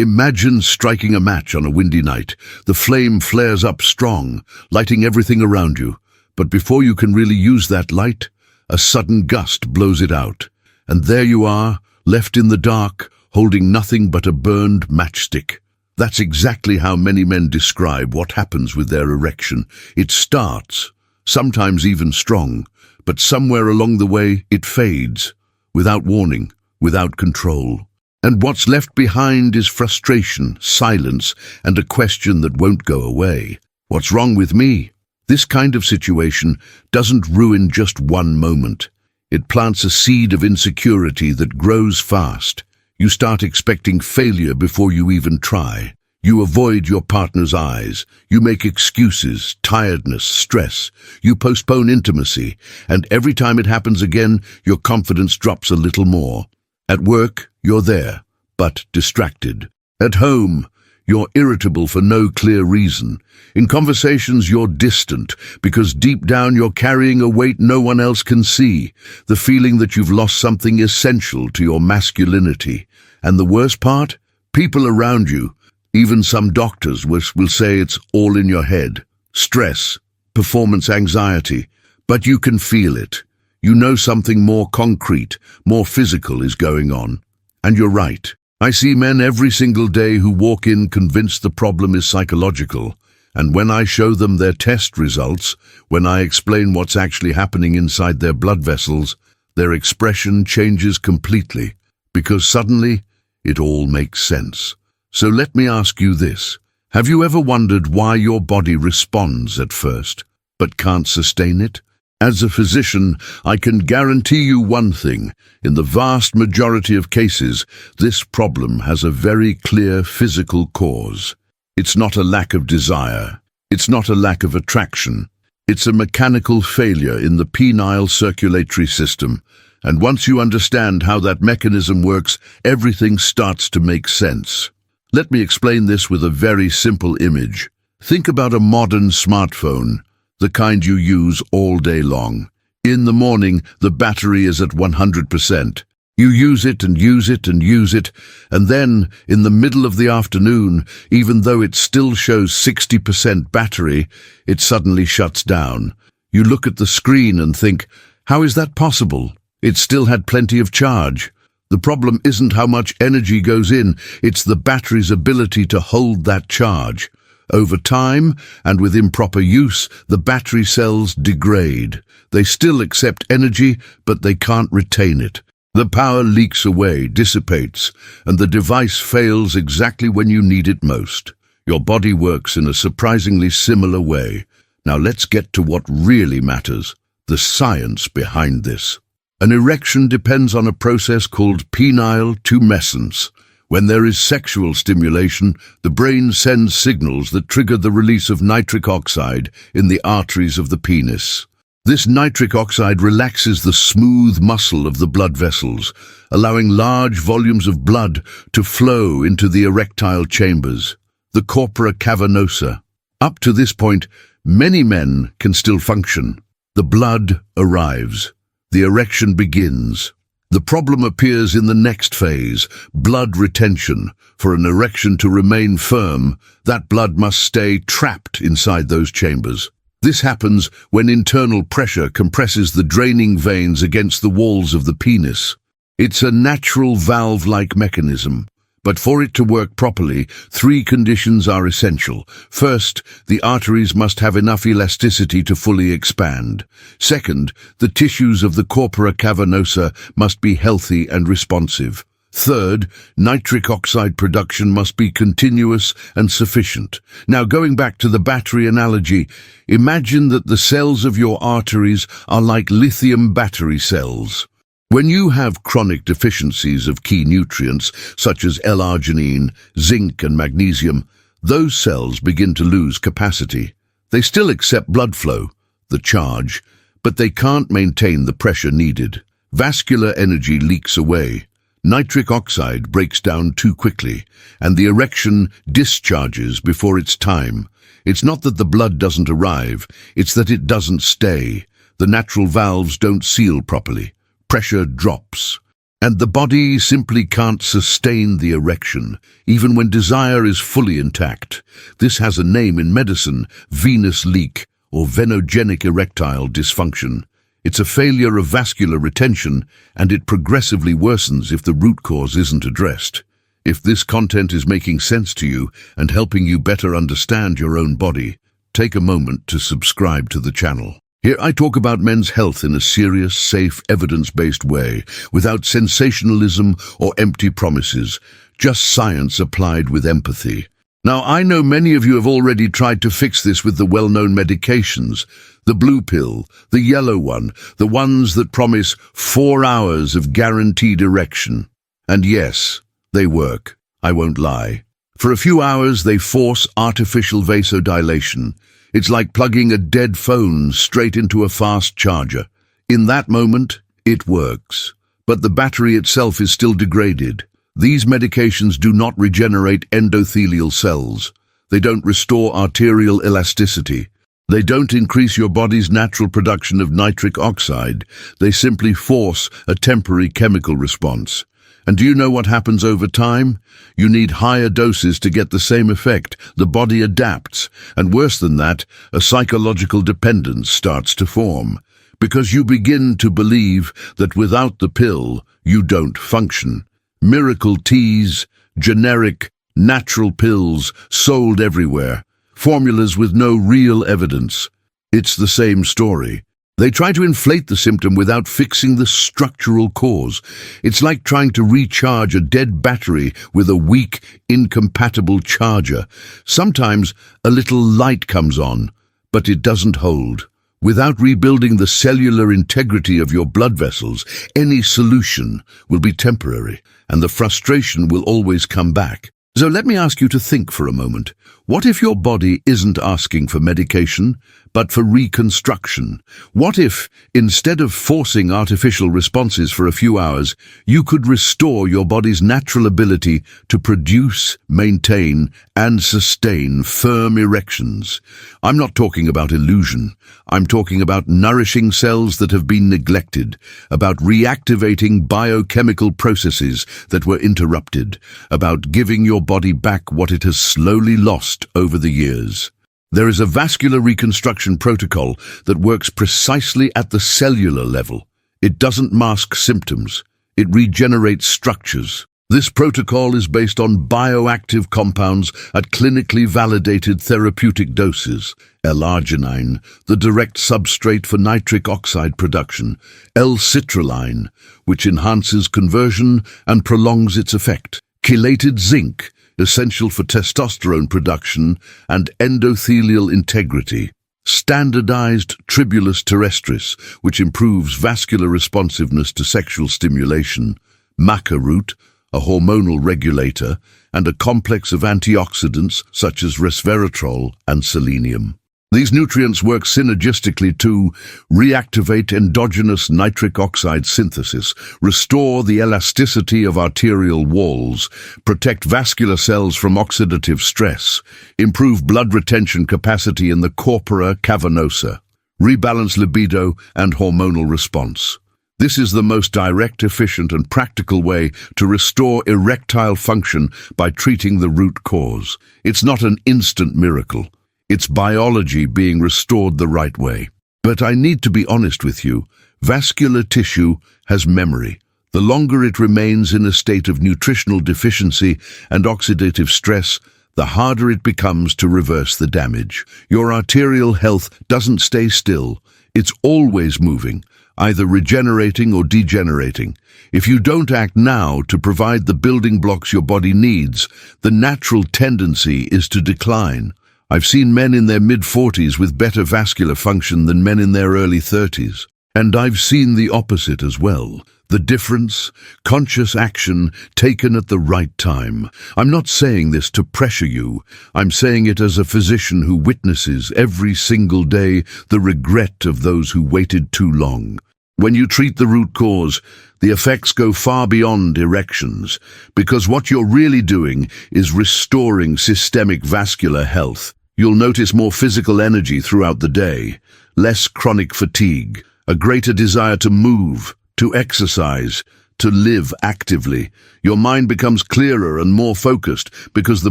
Imagine striking a match on a windy night. The flame flares up strong, lighting everything around you. But before you can really use that light, a sudden gust blows it out. And there you are, left in the dark, holding nothing but a burned matchstick. That's exactly how many men describe what happens with their erection. It starts, sometimes even strong, but somewhere along the way it fades, without warning, without control. And what's left behind is frustration, silence, and a question that won't go away. What's wrong with me? This kind of situation doesn't ruin just one moment. It plants a seed of insecurity that grows fast. You start expecting failure before you even try. You avoid your partner's eyes. You make excuses, tiredness, stress. You postpone intimacy, and every time it happens again, your confidence drops a little more. At work, you're there, but distracted. At home, you're irritable for no clear reason. In conversations, you're distant, because deep down you're carrying a weight no one else can see, the feeling that you've lost something essential to your masculinity. And the worst part? People around you, even some doctors, will say it's all in your head. Stress, performance anxiety, but you can feel it. You know something more concrete, more physical is going on. And you're right. I see men every single day who walk in convinced the problem is psychological. And when I show them their test results, when I explain what's actually happening inside their blood vessels, their expression changes completely, because suddenly it all makes sense. So let me ask you this. Have you ever wondered why your body responds at first, but can't sustain it? As a physician, I can guarantee you one thing. In the vast majority of cases, this problem has a very clear physical cause. It's not a lack of desire. It's not a lack of attraction. It's a mechanical failure in the penile circulatory system. And once you understand how that mechanism works, everything starts to make sense. Let me explain this with a very simple image. Think about a modern smartphone, the kind you use all day long. In the morning, the battery is at 100%. You use it and use it and use it, and then, in the middle of the afternoon, even though it still shows 60% battery, it suddenly shuts down. You look at the screen and think, how is that possible? It still had plenty of charge. The problem isn't how much energy goes in, it's the battery's ability to hold that charge. Over time, and with improper use, the battery cells degrade. They still accept energy, but they can't retain it. The power leaks away, dissipates, and the device fails exactly when you need it most. Your body works in a surprisingly similar way. Now let's get to what really matters, the science behind this. An erection depends on a process called penile tumescence. When there is sexual stimulation, the brain sends signals that trigger the release of nitric oxide in the arteries of the penis. This nitric oxide relaxes the smooth muscle of the blood vessels, allowing large volumes of blood to flow into the erectile chambers, the corpora cavernosa. Up to this point, many men can still function. The blood arrives. The erection begins. The problem appears in the next phase, blood retention. For an erection to remain firm, that blood must stay trapped inside those chambers. This happens when internal pressure compresses the draining veins against the walls of the penis. It's a natural valve-like mechanism. But for it to work properly, three conditions are essential. First, the arteries must have enough elasticity to fully expand. Second, the tissues of the corpora cavernosa must be healthy and responsive. Third, nitric oxide production must be continuous and sufficient. Now, going back to the battery analogy, imagine that the cells of your arteries are like lithium battery cells. When you have chronic deficiencies of key nutrients, such as L-arginine, zinc and magnesium, those cells begin to lose capacity. They still accept blood flow, the charge, but they can't maintain the pressure needed. Vascular energy leaks away. Nitric oxide breaks down too quickly, and the erection discharges before its time. It's not that the blood doesn't arrive, it's that it doesn't stay. The natural valves don't seal properly. Pressure drops. And the body simply can't sustain the erection, even when desire is fully intact. This has a name in medicine: venous leak or venogenic erectile dysfunction. It's a failure of vascular retention, and it progressively worsens if the root cause isn't addressed. If this content is making sense to you and helping you better understand your own body, take a moment to subscribe to the channel. Here I talk about men's health in a serious, safe, evidence-based way, without sensationalism or empty promises, just science applied with empathy. Now, I know many of you have already tried to fix this with the well-known medications: the blue pill, the yellow one, the ones that promise 4 hours of guaranteed erection. And yes, they work, I won't lie. For a few hours, they force artificial vasodilation. It's like plugging a dead phone straight into a fast charger. In that moment, it works. But the battery itself is still degraded. These medications do not regenerate endothelial cells. They don't restore arterial elasticity. They don't increase your body's natural production of nitric oxide. They simply force a temporary chemical response. And do you know what happens over time? You need higher doses to get the same effect. The body adapts, and worse than that, a psychological dependence starts to form. Because you begin to believe that without the pill, you don't function. Miracle teas, generic, natural pills sold everywhere. Formulas with no real evidence. It's the same story. They try to inflate the symptom without fixing the structural cause. It's like trying to recharge a dead battery with a weak, incompatible charger. Sometimes a little light comes on, but it doesn't hold. Without rebuilding the cellular integrity of your blood vessels, any solution will be temporary, and the frustration will always come back. So let me ask you to think for a moment. What if your body isn't asking for medication, but for reconstruction? What if, instead of forcing artificial responses for a few hours, you could restore your body's natural ability to produce, maintain, and sustain firm erections? I'm not talking about illusion. I'm talking about nourishing cells that have been neglected, about reactivating biochemical processes that were interrupted, about giving your body back what it has slowly lost over the years. There is a vascular reconstruction protocol that works precisely at the cellular level. It doesn't mask symptoms. It regenerates structures. This protocol is based on bioactive compounds at clinically validated therapeutic doses: L-arginine, the direct substrate for nitric oxide production; L-citrulline, which enhances conversion and prolongs its effect; chelated zinc, essential for testosterone production and endothelial integrity; standardized tribulus terrestris, which improves vascular responsiveness to sexual stimulation; maca root, a hormonal regulator, and a complex of antioxidants such as resveratrol and selenium. These nutrients work synergistically to reactivate endogenous nitric oxide synthesis, restore the elasticity of arterial walls, protect vascular cells from oxidative stress, improve blood retention capacity in the corpora cavernosa, rebalance libido and hormonal response. This is the most direct, efficient, and practical way to restore erectile function by treating the root cause. It's not an instant miracle. It's biology being restored the right way. But I need to be honest with you. Vascular tissue has memory. The longer it remains in a state of nutritional deficiency and oxidative stress, the harder it becomes to reverse the damage. Your arterial health doesn't stay still. It's always moving, either regenerating or degenerating. If you don't act now to provide the building blocks your body needs, the natural tendency is to decline. I've seen men in their mid-40s with better vascular function than men in their early 30s. And I've seen the opposite as well. The difference: conscious action taken at the right time. I'm not saying this to pressure you. I'm saying it as a physician who witnesses every single day the regret of those who waited too long. When you treat the root cause, the effects go far beyond erections, because what you're really doing is restoring systemic vascular health. You'll notice more physical energy throughout the day, less chronic fatigue, a greater desire to move, to exercise, to live actively. Your mind becomes clearer and more focused because the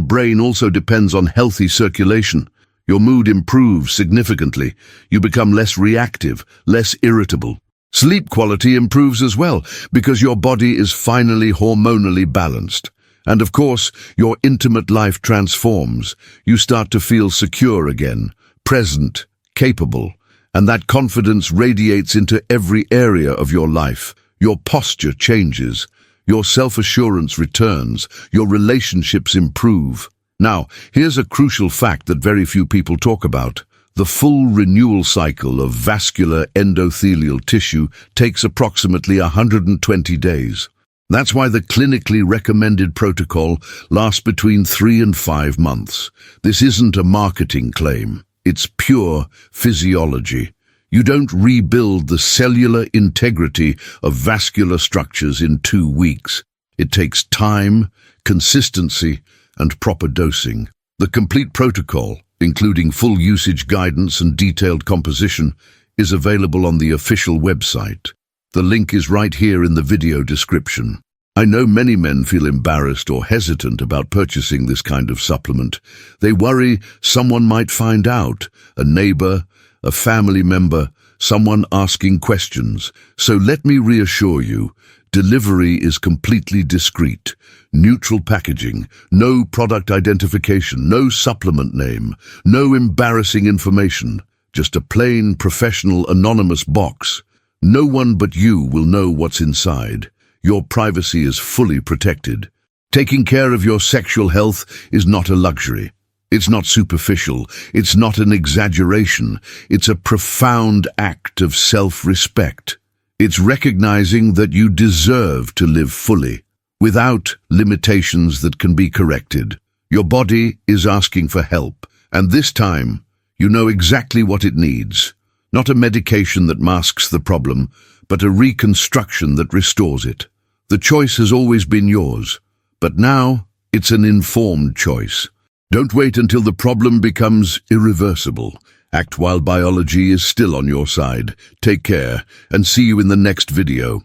brain also depends on healthy circulation. Your mood improves significantly. You become less reactive, less irritable. Sleep quality improves as well because your body is finally hormonally balanced. And of course, your intimate life transforms. You start to feel secure again, present, capable, and that confidence radiates into every area of your life. Your posture changes, your self-assurance returns, your relationships improve. Now, here's a crucial fact that very few people talk about. The full renewal cycle of vascular endothelial tissue takes approximately 120 days. That's why the clinically recommended protocol lasts between 3 and 5 months. This isn't a marketing claim. It's pure physiology. You don't rebuild the cellular integrity of vascular structures in 2 weeks. It takes time, consistency, and proper dosing. The complete protocol, including full usage guidance and detailed composition, is available on the official website. The link is right here in the video description. I know many men feel embarrassed or hesitant about purchasing this kind of supplement. They worry someone might find out, a neighbor, a family member, someone asking questions. So let me reassure you, delivery is completely discreet. Neutral packaging, no product identification, no supplement name, no embarrassing information, just a plain, professional, anonymous box. No one but you will know what's inside. Your privacy is fully protected. Taking care of your sexual health is not a luxury. It's not superficial. It's not an exaggeration. It's a profound act of self-respect. It's recognizing that you deserve to live fully, without limitations that can be corrected. Your body is asking for help, and this time, you know exactly what it needs. Not a medication that masks the problem, but a reconstruction that restores it. The choice has always been yours, but now it's an informed choice. Don't wait until the problem becomes irreversible. Act while biology is still on your side. Take care, and see you in the next video.